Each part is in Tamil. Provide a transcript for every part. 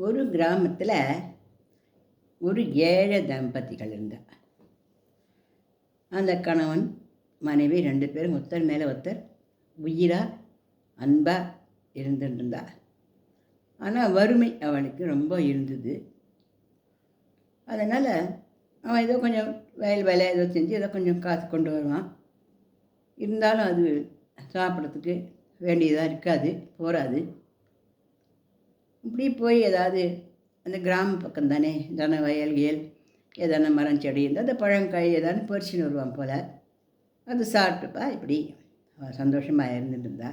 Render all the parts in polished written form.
ஒரு கிராமத்தில் ஒரு ஏழை தம்பதிகள் இருந்தார். அந்த கணவன் மனைவி 2 பேரும் ஒருத்தர் மேலே ஒருத்தர் உயிராக அன்பாக இருந்துட்டு. ஆனால் வறுமை அவனுக்கு ரொம்ப இருந்தது. அதனால் அவன் ஏதோ கொஞ்சம் வயல் வேலை ஏதோ செஞ்சு ஏதோ கொஞ்சம் காசு கொண்டு வருவான். இருந்தாலும் அது சாப்பிட்றதுக்கு வேண்டியதாக இருக்காது, போகாது. இப்படி போய் ஏதாவது அந்த கிராம பக்கம் தானே எதான வயல்கள் எதான மரம் செடி இருந்தால் அந்த பழங்காய் ஏதானு பறிச்சுன்னு வருவான் போல். அது சாப்பிட்டுப்பா இப்படி சந்தோஷமாக இருந்துட்டு இருந்தா.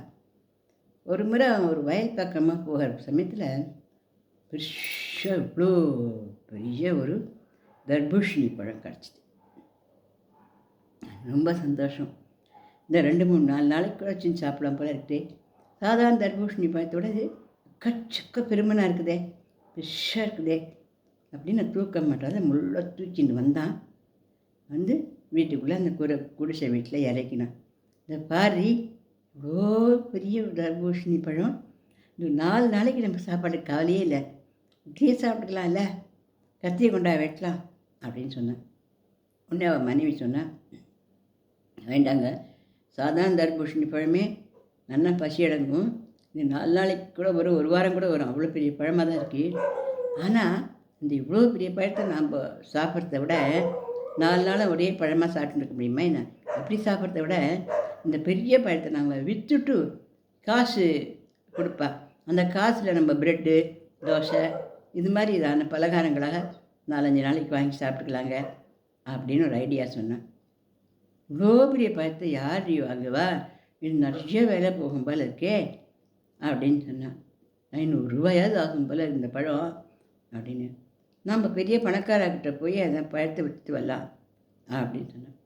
ஒரு முறை அவன் ஒரு வயல் பக்கமாக போகிற சமயத்தில் பெருசாக இவ்வளோ பெரிய ஒரு தர்பூஷணி பழம் கிடச்சிது. ரொம்ப சந்தோஷம். இந்த 2-3-4 நாளைக்கு கூட வச்சுன்னு சாப்பிடலாம் போல இருக்குது. சாதாரண தர்பூஷணி பழத்தோட இது கச்சக்க பெருமனாக இருக்குதே, பெருசாக இருக்குதே அப்படின்னு தூக்க மாட்டாத முள்ள தூக்கின்னு வந்தான். வந்து வீட்டுக்குள்ளே அந்த குடிசை வீட்டில் இறக்கினான். இந்த பாரி இவ்வளோ பெரிய தர்பூஷணி பழம், இந்த 4 நாளைக்கு நம்ம சாப்பாட்டுக்கு கவலையே இல்லை, இப்படியே சாப்பிட்டுக்கலாம் இல்லை, கத்தியை கொண்டா வெட்டலாம் அப்படின்னு சொன்னான். உடனே அவன் மனைவி சொன்னான், வேண்டாங்க, சாதாரண தர்பூஷணி பழமே நல்லா பசி அடங்கும், இது 4 நாளைக்கு கூட வரும், 1 வாரம் கூட வரும், அவ்வளோ பெரிய பழமாக தான் இருக்குது. ஆனால் இந்த இவ்வளோ பெரிய பழத்தை நாம் சாப்பிட்றத விட 4 நாளாக ஒரே பழமாக சாப்பிட்டு இருக்க முடியுமா என்ன? அப்படி சாப்பிட்றத விட இந்த பெரிய பழத்தை நாங்கள் விற்றுட்டு காசு கொடுப்பா, அந்த காசில் நம்ம ப்ரெட்டு தோசை இது மாதிரி இதான பலகாரங்களாக 4-5 நாளைக்கு வாங்கி சாப்பிட்டுக்கலாங்க அப்படின்னு ஒரு ஐடியா சொன்னேன். இவ்வளோ பெரிய பழத்தை யார் வாங்குவா, இது நிறைய வேலை போகும் போல் இருக்கே அப்படின்னு சொன்னான். 500 ரூபாயாவது ஆகும் போல் இந்த பழம் அப்படின்னு. நம்ம பெரிய பணக்காரர்கிட்ட போய் அந்த பழத்தை விற்று வரலாம் அப்படின்னு சொன்னான்.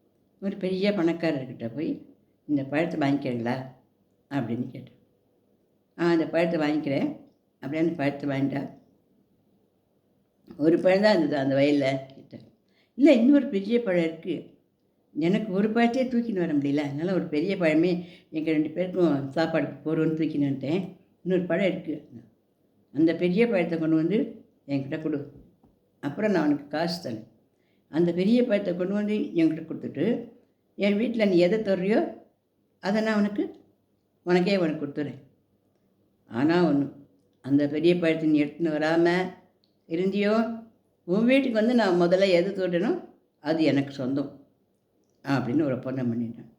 ஒரு பெரிய பணக்காரர்கிட்ட போய் இந்த பழத்தை வாங்கிக்கிறீங்களா அப்படின்னு கேட்டேன். அந்த பழத்தை வாங்கிக்கிறேன் அப்படின்னு அந்த பழத்தை வாங்கிட்டா. ஒரு பழம் தான் இருந்தது அந்த வயலில் கேட்டேன். இல்லை, இன்னொரு பெரிய பழம் இருக்குது, எனக்கு ஒரு பழத்தையே தூக்கின்னு வர முடியல, அதனால் ஒரு பெரிய பழமே எங்கள் 2 பேருக்கும் சாப்பாடுக்கு போகிறோன்னு தூக்கின்னு வந்துட்டேன், இன்னொரு பழம் இருக்குது, அந்த பெரிய பழத்தை கொண்டு வந்து என்கிட்ட கொடு, அப்புறம் நான் உனக்கு காசு தரேன். அந்த பெரிய பழத்தை கொண்டு வந்து என்கிட்ட கொடுத்துட்டு என் வீட்டில் நீ எதை தர்றியோ அதை நான் உனக்கே கொடுத்துறேன். ஆனால் ஒன்று, அந்த பெரிய பழத்தை நீ எடுத்துன்னு வராமல் இருந்தியோ உன் வீட்டுக்கு வந்து நான் முதல்ல எது தோட்டனோ அது எனக்கு சொந்தம் அப்படின்னு ஒரு ஒப்பந்தம் பண்ணிட்டேன்.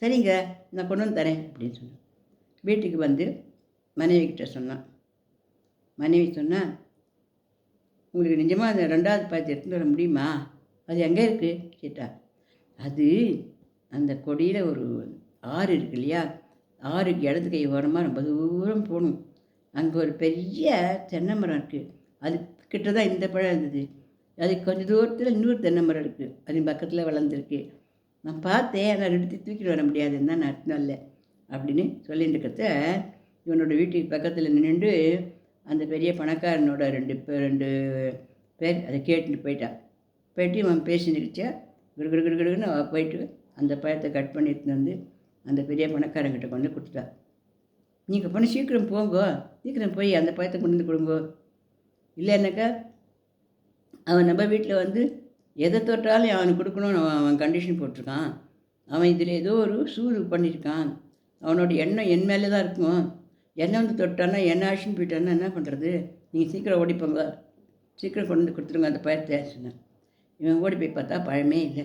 சரிங்க, நான் கொண்டு வந்து தரேன் அப்படின்னு சொன்னேன். வீட்டுக்கு வந்து மனைவிக்கிட்ட சொன்னான். மனைவி சொன்னால், உங்களுக்கு நிஜமாக அந்த 2வது பழத்தை எடுத்துகிட்டு வர முடியுமா, அது எங்கே இருக்குது கேட்டா. அது அந்த கொடியில் ஒரு ஆறு இருக்கு இல்லையா, ஆறுக்கு இடது கை ஓரமாக ரொம்ப தூரம் போகணும், அங்கே ஒரு பெரிய தென்னை மரம் இருக்குது, அது கிட்ட தான் இந்த பழம் இருந்தது, அதுக்கு கொஞ்சம் தூரத்தில் இன்னொரு தென்னை மரம் இருக்குது, அது பக்கத்தில் வளர்ந்துருக்கு, நான் பார்த்தேன், ஆனால் எடுத்து தூக்கிட்டு வர முடியாதுன்னு தான் நான் எடுத்துன்னு வரல அப்படின்னு சொல்லிட்டு இருக்கிறத இவனோட வீட்டுக்கு பக்கத்தில் நின்று அந்த பெரிய பணக்காரனோட 2 பேர் அதை கேட்டுட்டு போயிட்டு இவன் பேசினுச்சா கிடுகிடுன்னு அவள் போயிட்டு அந்த பழத்தை கட் பண்ணி எடுத்துன்னு வந்து அந்த பெரிய பணக்காரங்கிட்ட கொண்டு கொடுத்துட்டா. நீங்கள் பண்ணி சீக்கிரம் போங்கோ, சீக்கிரம் போய் அந்த பழத்தை கொண்டு வந்து கொடுங்கோ, இல்லைன்னாக்கா அவன் நம்ம வீட்டில் வந்து எதை தொட்டாலும் அவனுக்கு கொடுக்கணும்னு அவன் கண்டிஷன் போட்டிருக்கான், அவன் இதில் ஏதோ ஒரு சூது பண்ணியிருக்கான், அவனோட எண்ணம் என் மேலே தான் இருக்கும், என்னை வந்து தொட்டானா என்ன ஆச்சுன்னு போயிட்டான்னா என்ன பண்ணுறது, நீங்கள் சீக்கிரம் ஓடிப்போங்க, சீக்கிரம் கொண்டு வந்து கொடுத்துருங்க அந்த பழத்தை சொன்னேன். இவன் ஓடி போய் பார்த்தா பழமே இல்லை.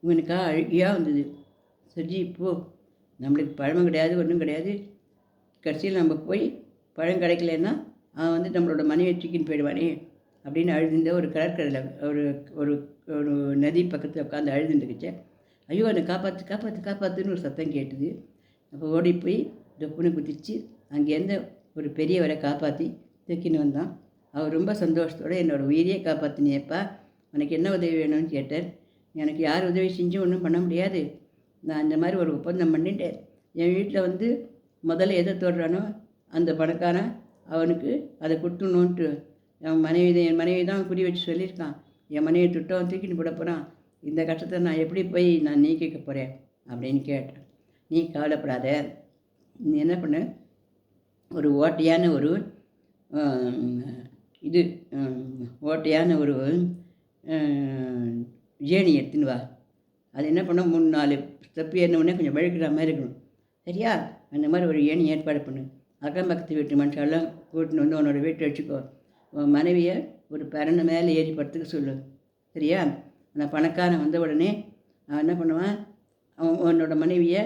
இவனுக்கா அழுகியாக வந்தது. சரி இப்போ நம்மளுக்கு பழமும் கிடையாது, ஒன்றும் கிடையாது, கடைசியில் நம்ம போய் பழம் கிடைக்கலன்னா அவன் வந்து நம்மளோட மனைவியை தூக்கின்னு போயிடுவானே அப்படின்னு அழுதுந்த ஒரு கடற்கரையில் ஒரு ஒரு ஒரு நதி பக்கத்தில் உட்காந்து அழுதுண்டுக்குச்சே. ஐயோ, என்னை காப்பாற்று காப்பாற்று காப்பாற்றுன்னு ஒரு சத்தம் கேட்டுது. அப்போ ஓடி போய் டொப்புன்னு குதிச்சு அங்கேருந்து ஒரு பெரியவரை காப்பாற்றி தூக்கின்னு வந்தான். அவர் ரொம்ப சந்தோஷத்தோடு என்னோடய உயிரையே காப்பாற்றினியப்பா, உனக்கு என்ன உதவி வேணும்னு கேட்டார். எனக்கு யார் உதவி செஞ்சும் ஒன்றும் பண்ண முடியாது, நான் இந்த மாதிரி ஒரு ஒப்பந்தம் பண்ணிட்டேன், என் வீட்டில் வந்து முதல்ல எதை தொடுறானோ அந்த பணக்காரன் அவனுக்கு அதை கொடுத்துணுன்ட்டு என் மனைவி தான் குறி வச்சு சொல்லியிருக்கான், என் மனைவி துட்டம் தூக்கின்னு போட போகிறான், இந்த கஷ்டத்தை நான் எப்படி போய் நான் நீக்கிக்க போகிறேன் அப்படின்னு கேட்டேன். நீ கவலைப்படாத, நீ என்ன பண்ண, ஒரு ஓட்டையான ஒரு இது ஓட்டையான ஒரு ஏணி எடுத்துன்னு வா. அது என்ன பண்ணணும், 3 4 ஸ்டெப்பு ஏறினவுடனே கொஞ்சம் வழுக்கிற மாதிரி இருக்கணும். சரியா? அந்த மாதிரி ஒரு ஏணி ஏற்பாடு பண்ணு. அக்கம் பக்கத்து வீட்டு மனுஷாலாம் கூட்டின்னு வந்து உன்னோட வீட்டை வச்சுக்கோ. உன் மனைவியை ஒரு பெரண்டு மேலே ஏறி படுத்துக்க சொல்லு. சரியா? அந்த பணக்காரன் வந்த உடனே அவன் என்ன பண்ணுவான், உன்னோட மனைவியை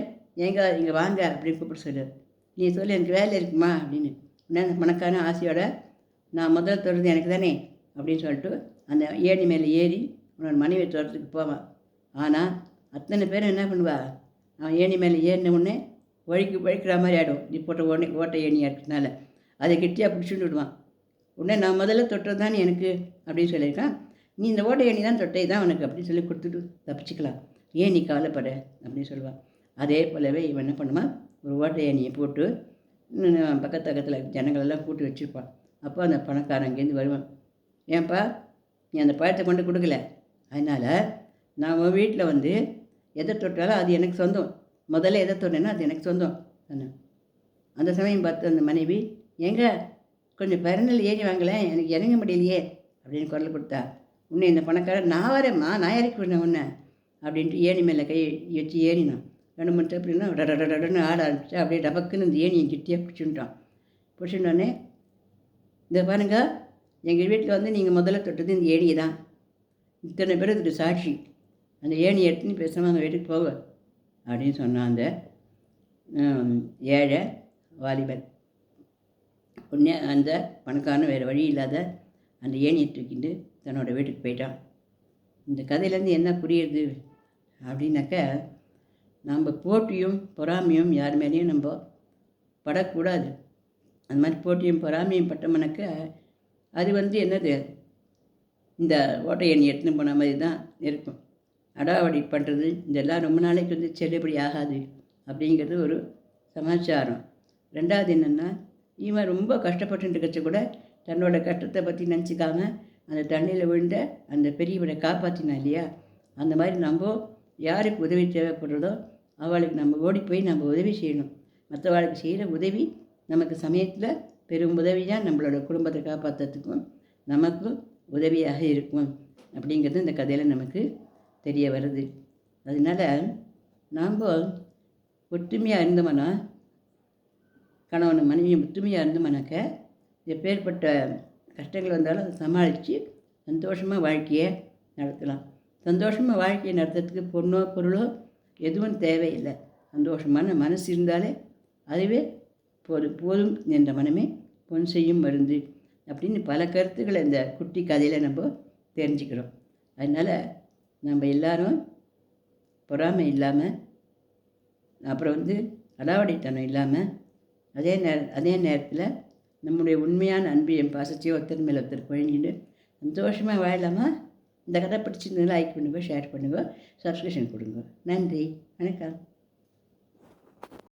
ஏங்க இங்கே வாங்க அப்படின்னு கூப்பிட சொல்லு. நீ சொல்லு, எனக்கு வேலை இருக்குமா அப்படின்னு. உடனே அந்த பணக்காரன் ஆசையோட, நான் முதல்ல தொடுறது எனக்கு தானே அப்படின்னு சொல்லிட்டு அந்த ஏணி மேலே ஏறி உன்னோட மனைவியை தொடுறதுக்கு போவான். ஆனால் அத்தனை பேரும் என்ன பண்ணுவா, அவன் ஏணி மேலே ஏறின உடனே வழிக்கிற மாதிரி ஆகிடும். நீ போட்ட ஓட்டை ஏணியாக இருக்கிறதுனால அதை கெட்டியாக பிடிச்சிட்டு விடுவான். உடனே நான் முதல்ல தொட்டது தான் எனக்கு அப்படின்னு சொல்லியிருக்கான். நீ இந்த ஓட்டை ஏணி தான் தொட்டை தான் உனக்கு அப்படின்னு சொல்லி கொடுத்துட்டு தப்பிச்சிக்கலாம். ஏன் நீ கவலைப்பட அப்படின்னு சொல்லுவான். அதே போலவே இவன் என்ன பண்ணுவான், ஒரு ஓட்டை ஏணியை போட்டு பக்கத்தில் ஜனங்களெல்லாம் கூட்டி வச்சுருப்பான். அப்போ அந்த பணக்காரன் அங்கேருந்து வருவான். ஏன்பா நீ அந்த பழத்தை கொண்டு கொடுக்கல, அதனால் நான் உன் வீட்டில் வந்து எதை தொட்டாலும் அது எனக்கு சொந்தம். முதல்ல எதை தொட்டேன்னா அது எனக்கு சொந்தம் சொன்னேன். அந்த சமயம் பார்த்து அந்த மனைவி, ஏங்க கொஞ்சம் பிறந்தல் ஏறி வாங்கலேன், எனக்கு இறங்க முடியலையே அப்படின்னு குரல் கொடுத்தா. உன்னை இந்த பணக்காரன், நான் வரேம்மா, நான் இறக்கி விடுறேன் உன்னை அப்படின்ட்டு ஏணி மேலே கை வச்சு ஏறினான். 2 3 அப்படின்னா டடன்னு ஆட ஆரம்பிச்சு அப்படியே டபக்குன்னு இந்த ஏணியை கிட்டியாக பிடிச்சுட்டான். பிடிச்சிட்டோடனே, இந்த பாருங்க, எங்கள் வீட்டில் வந்து நீங்கள் முதல்ல தொட்டது இந்த ஏணியை தான், இத்தனை பேர் இதுக்கு சாட்சி, அந்த ஏணியை எடுத்துன்னு பேசாமல் அந்த வீட்டுக்கு போக அப்படின்னு சொன்னான் அந்த ஏழை வாலிபன். உடனே அந்த பணக்காரன் வேறு வழி இல்லாத அந்த ஏணியை தூக்கிட்டு தன்னோட வீட்டுக்கு போயிட்டான். இந்த கதையிலேருந்து என்ன புரியுது அப்படின்னாக்க, நம்ம போட்டியும் பொறாமையும் யார் மேலேயும் நம்ம படக்கூடாது. அந்த மாதிரி போட்டியும் பொறாமையும் பட்டோம்னாக்க அது வந்து என்னது, இந்த ஓட்டை எண்ணி எடுத்துன்னு போன மாதிரி தான் இருக்கும். அடாவடி பண்ணுறது இதெல்லாம் ரொம்ப நாளைக்கு வந்து செல்லுபடி ஆகாது அப்படிங்கிறது ஒரு சமாச்சாரம். 2வது என்னென்னா, இவன் ரொம்ப கஷ்டப்பட்டு இருக்கச்ச கூட தன்னோட கஷ்டத்தை பற்றி நினச்சிக்காம அந்த தண்ணியில் விழுந்த அந்த பெரியவனை காப்பாற்றினான் இல்லையா, அந்த மாதிரி நம்ம யாருக்கு உதவி தேவைப்படுறதோ அவளுக்கு நம்ம ஓடி போய் நம்ம உதவி செய்யணும். மற்றவளுக்கு செய்கிற உதவி நமக்கு சமயத்தில் பெரும் உதவியாக நம்மளோட குடும்பத்தை காப்பாற்றுறதுக்கும் நமக்கும் உதவியாக இருக்கும் அப்படிங்கிறது இந்த கதையில் நமக்கு தெரிய வருது. அதனால் நாம் ஒற்றுமையாக இருந்தோம்னா, கணவன் மனைவி ஒற்றுமையாக இருந்தோம்னாக்க எப்பேற்பட்ட கஷ்டங்கள் வந்தாலும் அதை சமாளித்து சந்தோஷமாக வாழ்க்கையை நடத்தலாம். சந்தோஷமாக வாழ்க்கையை நடத்துறதுக்கு பொண்ணோ பொருளோ எதுவும் தேவையில்லை. சந்தோஷமான மனசு இருந்தாலே அதுவே போதும் என்ற மனமே பொன் செய்யும் மருந்து அப்படின்னு பல கருத்துக்களை இந்த குட்டி கதையில் நம்ம தெரிஞ்சுக்கிறோம். அதனால் நம்ம எல்லாரும் பொறாமை இல்லாமல், அப்புறம் வந்து அடாவடித்தனம் இல்லாமல், அதே நேரத்தில் நம்முடைய உண்மையான அன்பையும் பாசத்தையும் ஒருத்தர் மேலே ஒருத்தர் பழகிட்டு சந்தோஷமாக வாழலாமா. இந்த கதை பிடிச்சிருந்ததுல லைக் பண்ணுங்கள், ஷேர் பண்ணுங்கள், சப்ஸ்கிரிப்ஷன் கொடுங்க. நன்றி, வணக்கம்.